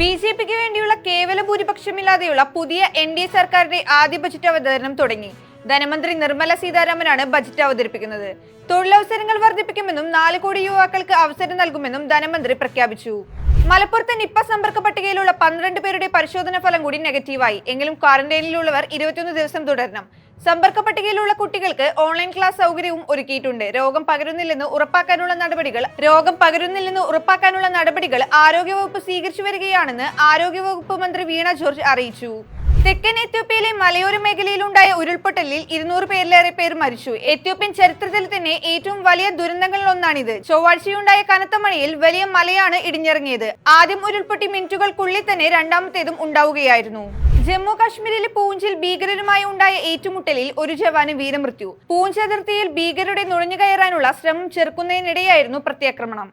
ബിജെപിക്ക് വേണ്ടിയുള്ള കേവല ഭൂരിപക്ഷമില്ലാതെയുള്ള പുതിയ എൻഡിഎ സർക്കാരിന്റെ ആദ്യ ബജറ്റ് അവതരണം തുടങ്ങി. ധനമന്ത്രി നിർമ്മല സീതാരാമനാണ് ബജറ്റ് അവതരിപ്പിക്കുന്നത്. തൊഴിലവസരങ്ങൾ വർദ്ധിപ്പിക്കുമെന്നും 4 കോടി യുവാക്കൾക്ക് അവസരം നൽകുമെന്നും ധനമന്ത്രി പ്രഖ്യാപിച്ചു. മലപ്പുറത്തെ നിപ്പ സമ്പർക്ക പട്ടികയിലുള്ള 12 പേരുടെ പരിശോധന ഫലം കൂടി നെഗറ്റീവായി. എങ്കിലും ക്വാറന്റൈനിലുള്ളവർ 21 ദിവസം തുടരണം. സമ്പർക്ക പട്ടികയിലുള്ള കുട്ടികൾക്ക് ഓൺലൈൻ ക്ലാസ് സൗകര്യവും ഒരുക്കിയിട്ടുണ്ട്. രോഗം പകരുന്നില്ലെന്ന് ഉറപ്പാക്കാനുള്ള നടപടികൾ ആരോഗ്യവകുപ്പ് സ്വീകരിച്ചു വരികയാണെന്ന് ആരോഗ്യവകുപ്പ് മന്ത്രി വീണ ജോർജ് അറിയിച്ചു. തെക്കൻ എത്യോപ്യയിലെ മലയോര മേഖലയിലുണ്ടായ ഉരുൾപൊട്ടലിൽ 200 പേരിലേറെ പേർ മരിച്ചു. എത്യോപ്യൻ ചരിത്രത്തിൽ തന്നെ ഏറ്റവും വലിയ ദുരന്തങ്ങളിലൊന്നാണിത്. ചൊവ്വാഴ്ചയുണ്ടായ കനത്ത മഴയിൽ വലിയ മലയാണ് ഇടിഞ്ഞിറങ്ങിയത്. ആദ്യം ഉരുൾപൊട്ടി മിനിറ്റുകൾക്കുള്ളിൽ തന്നെ രണ്ടാമത്തേതും ഉണ്ടാവുകയായിരുന്നു. ജമ്മു കാശ്മീരിലെ പൂഞ്ചിൽ ഭീകരരുമായി ഉണ്ടായ ഏറ്റുമുട്ടലിൽ ഒരു ജവാന് വീരമൃത്യു. പൂഞ്ച് അതിർത്തിയിൽ ഭീകരരുടെ നുഴഞ്ഞുകയറാനുള്ള ശ്രമം ചെറുക്കുന്നതിനിടെയായിരുന്നു പ്രത്യാക്രമണം.